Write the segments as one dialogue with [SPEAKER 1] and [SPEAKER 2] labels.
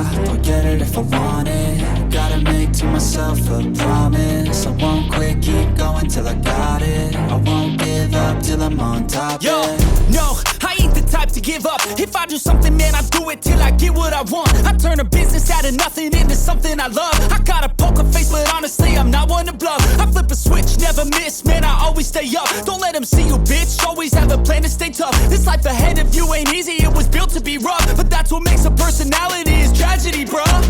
[SPEAKER 1] stop, I'll get it if I want it. Gotta make to myself a promise. I won't quit, keep going till I got it. I won't give up till I'm on top.
[SPEAKER 2] Yo,
[SPEAKER 1] yeah.
[SPEAKER 2] no, I ain't the type to give up. If I do something, man, I do it till I get what I want. I turn a business out of nothing into something I love. I got a poker face, but honestly, I'm not one to bluff. I flip a switch, never miss, man, I always stay up. Don't let them see you, bitch, always have a plan to stay tough. This life ahead of you ain't easy, it was built to be rough. But that's what makes a personality, is tragedy, bruh.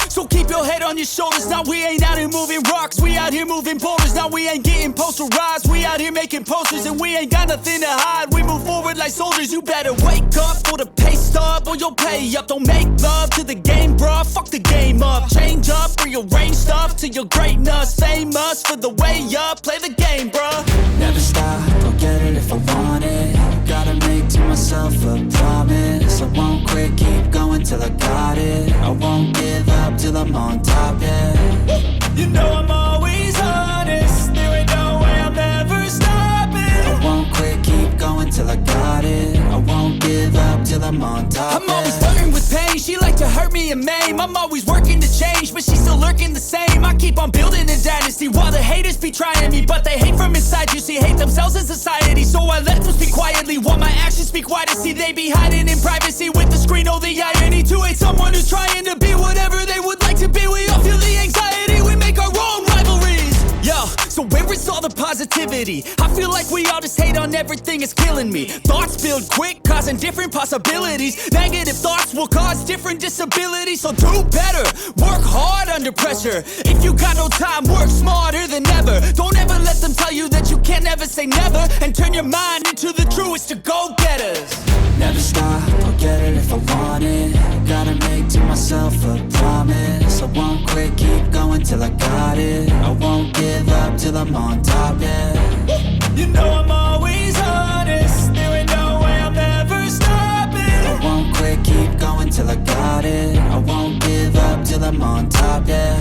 [SPEAKER 2] So keep your head on your shoulders. Now we ain't out here moving rocks, we out here moving boulders. Now we ain't getting posterized, we out here making posters. And we ain't got nothing to hide, we move forward like soldiers. You better wake up for the pay stub, or you'll pay up. Don't make love to the game, bruh, fuck the game up. Change up, rearrange stuff to your greatness. Famous for the way up, play the game, bruh.
[SPEAKER 1] Never stop, I'll get it if I want it. Gotta make to myself a promise. I won't quit, keep going till I got it. I won't give up till I'm on top, yeah.
[SPEAKER 2] You know I'm always honest, there ain't no way I'm ever stopping.
[SPEAKER 1] I won't quit, keep going till I got it. I won't give up till I'm on top,
[SPEAKER 2] I'm always flirting with pain, she like to hurt me and maim. I'm always working to change, but she's still lurking the same. I keep on building a dynasty while the haters be trying me. But they hate from inside, you see, hate themselves in society. So I let them speak quietly while my actions speak wider. See, they be hiding in privacy with the screen, oh the irony. To hate someone who's trying to be whatever they would like to be. We all feel the anxiety, we make our own rivalries. Yo, so where is all the positivity? I feel like we all just hate on everything, it's killing me. Thoughts build quick, causing different possibilities. Negative thoughts will cause different disabilities. So do better, work hard under pressure. If you got no time, work smarter than ever. Don't ever let them tell you that you can't ever say never. And turn your mind into the truest of go-getters.
[SPEAKER 1] Never stop, I'll get it if I want it. Gotta make to myself a promise. I won't quit, keep going till I got it. I won't give up till I'm on top, yeah.
[SPEAKER 2] You know I'm always honest, there ain't no way I'm ever stopping.
[SPEAKER 1] I won't quit, keep going till I got it. I won't give up till I'm on top, yeah.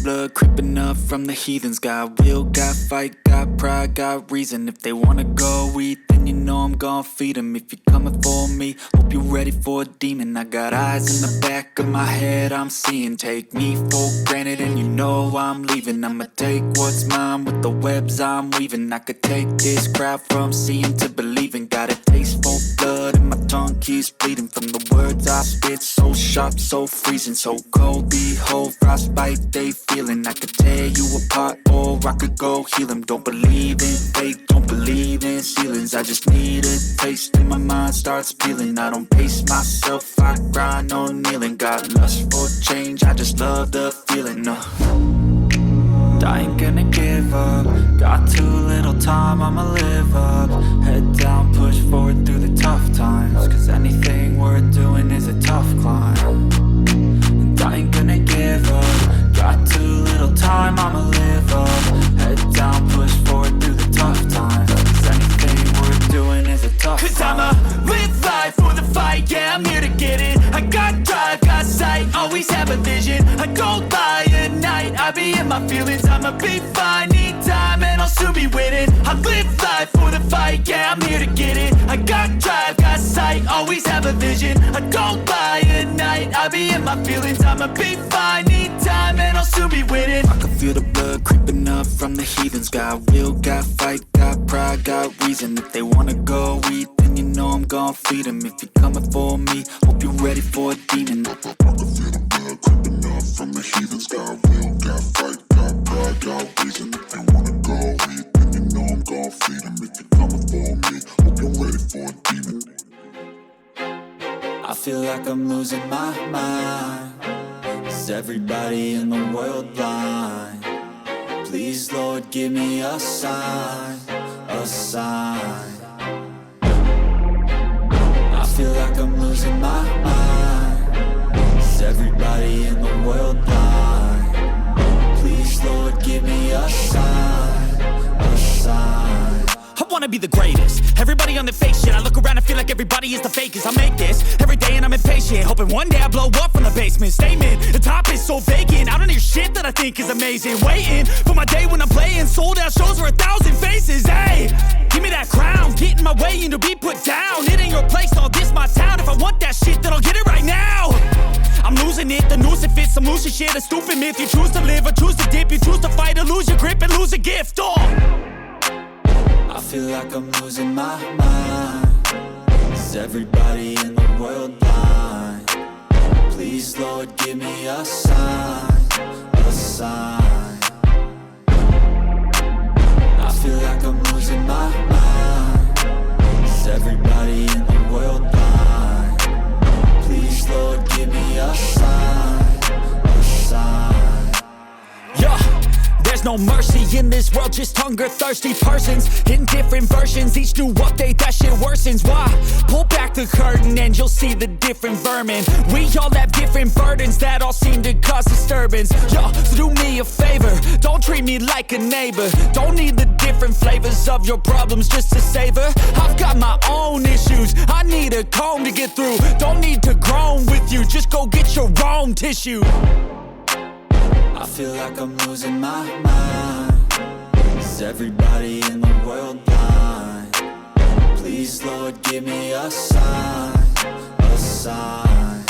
[SPEAKER 1] Blood creeping up from the heathens. Got will, got fight, got pride, got reason. If they wanna go eat, then you know I'm gon' feed them. If you're coming for me, hope you're ready for a demon. I got eyes in the back of my head, I'm seeing. Take me for granted and you know I'm leaving. I'ma take what's mine with the webs I'm weaving. I could take this crowd from seeing to believing. Got a taste for blood and my tongue keeps bleeding. From the words I spit, so sharp, so freezing. So cold, behold, frostbite they feeling. I could tear you apart or I could go heal them. Don't believe in fate, don't believe in ceilings. I just need a taste and my mind starts peeling. I don't pace myself, I grind on kneeling. Got lust for change, I just love the feeling. I ain't gonna give up. Got too little time, I'ma live up. Head down, push forward through the tough times. Cause anything worth doing is a tough climb. And I ain't gonna give up. Got too little time, I'ma live up. Head down, push forward through the tough times. Cause anything worth doing is a tough climb.
[SPEAKER 2] Cause I'ma live life for the fight, yeah, I'm here to get it. I got drive, got sight, always have a vision. I don't lie at night, I be in my feelings. I'ma be fine, need time and I'll soon be winning. I live life for the fight, yeah, I'm here to get it. I got drive, got sight, always have a vision. I don't lie at night, I be in my feelings. I'ma be fine, need time and I'll soon be winning.
[SPEAKER 1] I can feel the blood creeping up from the heathens. Got will, got fight, got pride, got reason. If they wanna go eat, then you know I'm gon' feed them. If you're coming for me, hope you're ready for a demon. I can feel the blood creeping up from the heathens. Got will, got fight, got pride, got reason. If they wanna go eat, then you know I'm gon' feed them. If you're coming for me, hope you're ready for a demon. I feel like I'm losing my mind. Is everybody in the world blind? Please, Lord, give me a sign, a sign. I feel like I'm losing my mind. Is everybody in the world blind? Please, Lord, give me a sign, a sign.
[SPEAKER 2] I wanna be the greatest. Everybody on the fake shit, I look around and feel like everybody is the fakest. I make this every day and I'm impatient, hoping one day I blow up from the basement. Statement, the top is so vacant, I don't hear shit that I think is amazing. Waiting for my day when I'm playing sold out shows for 1,000 faces. Hey, give me that crown, get in my way and to be put down. It ain't your place, no, this my town. If I want that shit, then I'll get it right now. I'm losing it, the noose it fits, some losing shit, a stupid myth. You choose to live or choose to dip, you choose to fight or lose your grip and lose a gift. Oh,
[SPEAKER 1] I feel like I'm losing my mind. Is everybody in the world blind? Please, Lord, give me a sign, a sign. I feel like I'm losing my mind. Is everybody in the world blind? Please, Lord, give me a sign, a sign.
[SPEAKER 2] yeah. There's no mercy in this world, just hunger-thirsty persons in different versions. Each new update, that shit worsens. Why? Pull back the curtain and you'll see the different vermin. We all have different burdens that all seem to cause disturbance. Yo, so do me a favor, don't treat me like a neighbor. Don't need the different flavors of your problems just to savor. I've got my own issues, I need a comb to get through. Don't need to groan with you, just go get your own tissue.
[SPEAKER 1] I feel like I'm losing my mind. Is everybody in the world blind? Please, Lord, give me a sign, a sign.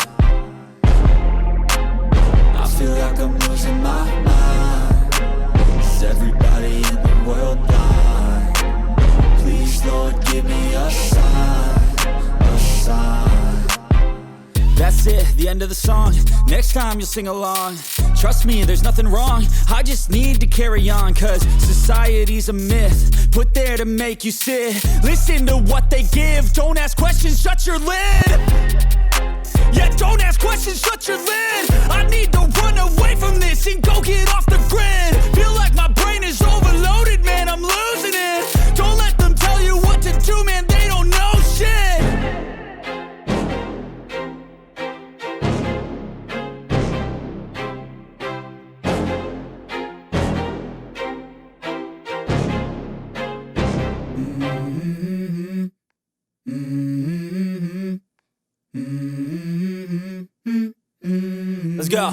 [SPEAKER 1] I feel like I'm losing my mind. Is everybody in the world blind? Please, Lord, give me a sign, a sign.
[SPEAKER 2] That's it, the end of the song. Next time you'll sing along. Trust me, there's nothing wrong. I just need to carry on, cause society's a myth put there to make you sit. Listen to what they give. Don't ask questions, shut your lid. Yeah, don't ask questions, shut your lid. I need to run away from this and go get off the grid. Feel like my brain is overloaded, man, I'm losing it. Don't let them tell you what to do, man, they don't know shit. Let's go.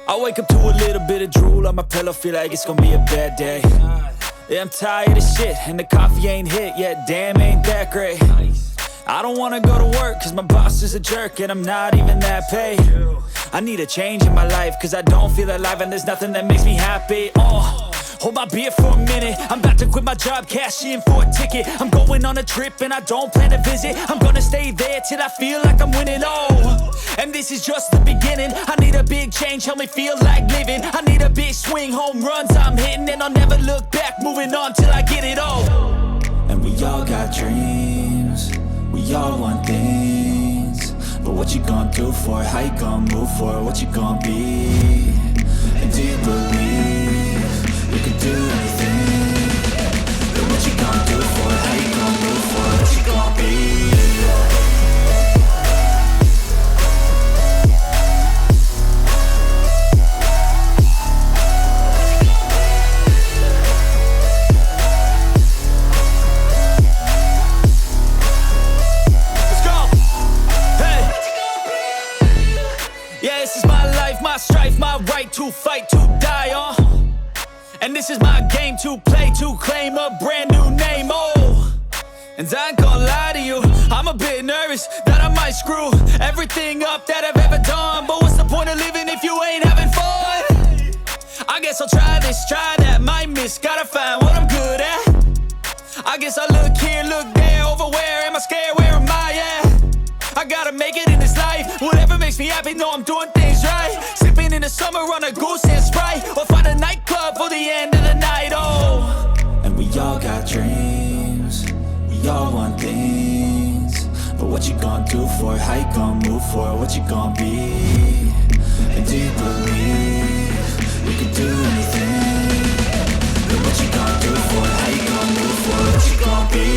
[SPEAKER 2] I wake up to a little bit of drool on my pillow, feel like it's gonna be a bad day. Yeah, I'm tired of shit, and the coffee ain't hit yet, damn, ain't that great. I don't wanna go to work, cause my boss is a jerk, and I'm not even that paid. I need a change in my life, cause I don't feel alive, and there's nothing that makes me happy. Oh, hold my beer for a minute, I'm about to quit my job, cash in for a ticket. I'm going on a trip and I don't plan to visit. I'm gonna stay there till I feel like I'm winning, oh. And this is just the beginning, I need a big change, help me feel like living. I need a big swing, home runs I'm hitting, and I'll never look back, moving on till I get it all.
[SPEAKER 1] And we all got dreams, we all want things. But what you gonna do for it, how you gonna move for it, what you gonna be? And do you believe you can do anything? But what you gonna do for it, how you gonna move for it, what you gonna be?
[SPEAKER 2] My strife, my right to fight, to die on. And this is my game to play, to claim a brand new name, oh. And I ain't gonna lie to you, I'm a bit nervous that I might screw everything up that I've ever done. But what's the point of living if you ain't having fun? I guess I'll try this, try that, might miss, gotta find what I'm good at. I guess I look here, look there, over where am I scared, where am I at? I gotta make it in this life, whatever makes me happy, know I'm doing things right. Sipping in the summer on a goose and Sprite, or find a nightclub for the end of the night, oh.
[SPEAKER 1] And we all got dreams, we all want things. But what you gonna do for it, how you gonna move for it, what you gonna be? And do you believe you can do anything? But what you gonna do for it, how you gonna move for it, what you gonna be?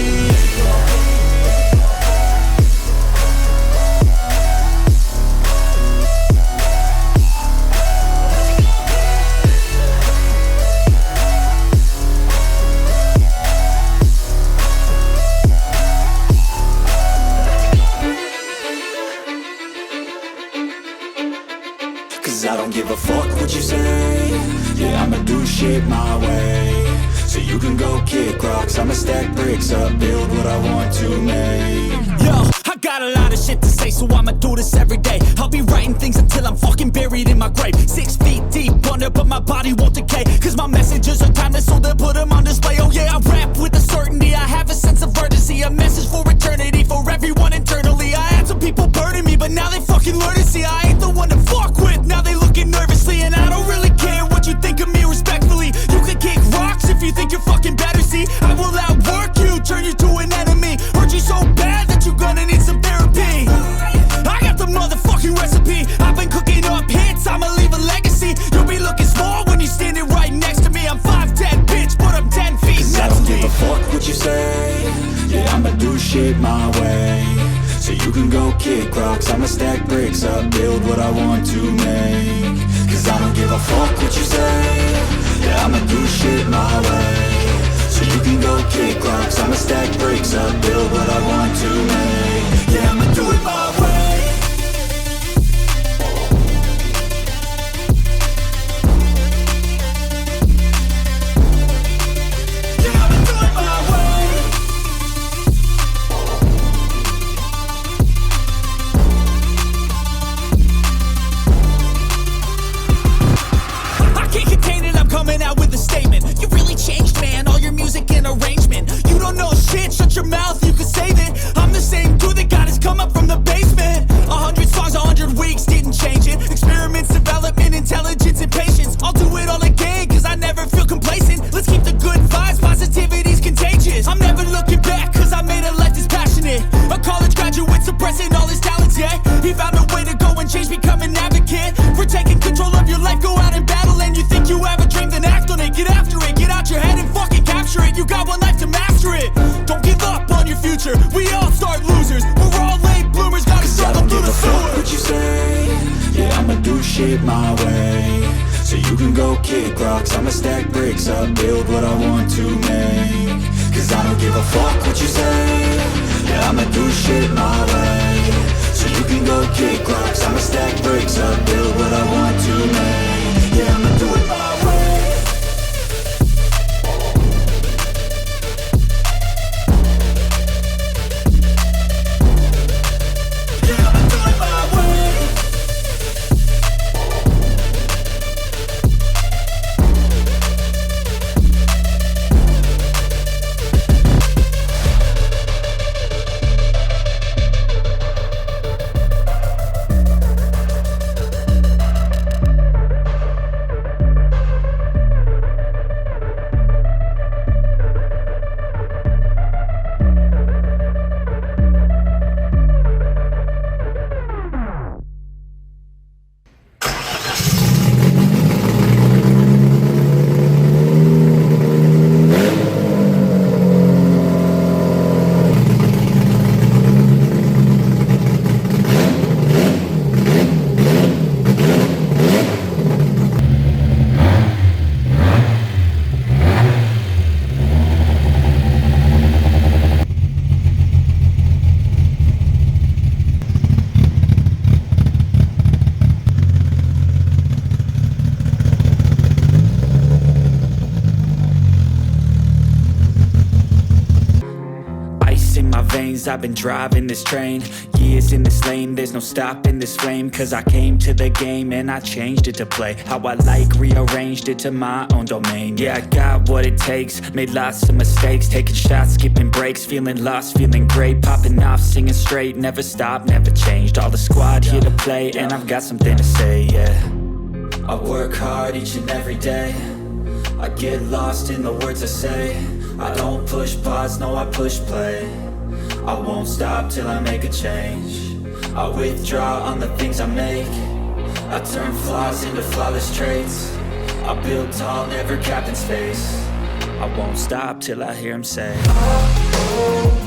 [SPEAKER 1] so you can go kick rocks. I'ma stack bricks up, build what I want to make.
[SPEAKER 2] Yo, I got a lot of shit to say, so I'ma do this every day. I'll be writing things until I'm fucking buried in my grave. 6 feet deep under, but my body won't decay, cause my messages are timeless, so they'll put them on display. Oh yeah, I rap with a certainty, I have a sense of urgency, a message for eternity, for everyone internally. I had some people burning me, but now they fucking learn to see I ain't the one to fuck with. Now they looking nervously, and I don't really care what you think of me, respectfully. You can kick rocks if you think you're fucking better, see I will outwork you, turn you to an enemy. Hurt you so bad that you're gonna need some therapy. I got the motherfucking recipe, I've been cooking up hits, I'ma leave a legacy. You'll be looking small when you're standing right next to me. I'm 5'10", bitch, but I'm 10 feet
[SPEAKER 1] Cause
[SPEAKER 2] next
[SPEAKER 1] I don't
[SPEAKER 2] to
[SPEAKER 1] give
[SPEAKER 2] me.
[SPEAKER 1] a fuck what you say, yeah, I'ma do shit my way. So you can go kick rocks, I'ma stack bricks up, build what I want to make. Cause I don't give a fuck what you say, yeah, I'ma do shit my way. So you can go kick rocks, I'ma stack bricks up, build what I want to make. Yeah, I'ma do it my way.
[SPEAKER 2] Shut your mouth, you can save it. I'm the same dude that got his come up from the basement. 100 songs, 100 weeks, didn't change it. Experiments, development, intelligence, and patience. I'll do it all again, cause I never feel complacent. Let's keep the good vibes, positivity's contagious. I'm never looking back, cause I made a life that's passionate. A college graduate suppressing all his talents, yeah. He found a way to go and change, become an advocate. For taking control of your life, go out and battle. And you think you have a dream, then act on it. Get after it, get out your head and fucking capture it. You got one life to master it. Don't give up on your future, we all start losers. We're all late bloomers, gotta struggle through the sewer.
[SPEAKER 1] What you say, yeah, I'ma do shit my way. So you can go kick rocks, I'ma stack bricks up, build what I want to make. Cause I don't give a fuck what you say, yeah, I'ma do shit my way. So you can go kick rocks, I'ma stack bricks up, build what I want to make. Yeah, I'ma do it my way. I've been driving this train, years in this lane, there's no stopping this flame. Cause I came to the game and I changed it to play how I like, rearranged it to my own domain. Yeah, I got what it takes, made lots of mistakes, taking shots, skipping breaks, feeling lost, feeling great, popping off, singing straight, never stopped, never changed. All the squad here to play, and I've got something to say, yeah. I work hard each and every day, I get lost in the words I say. I don't push pause, no I push play. I won't stop till I make a change. I withdraw on the things I make. I turn flaws into flawless traits. I build tall, never capped in space. I won't stop till I hear him say, oh, oh.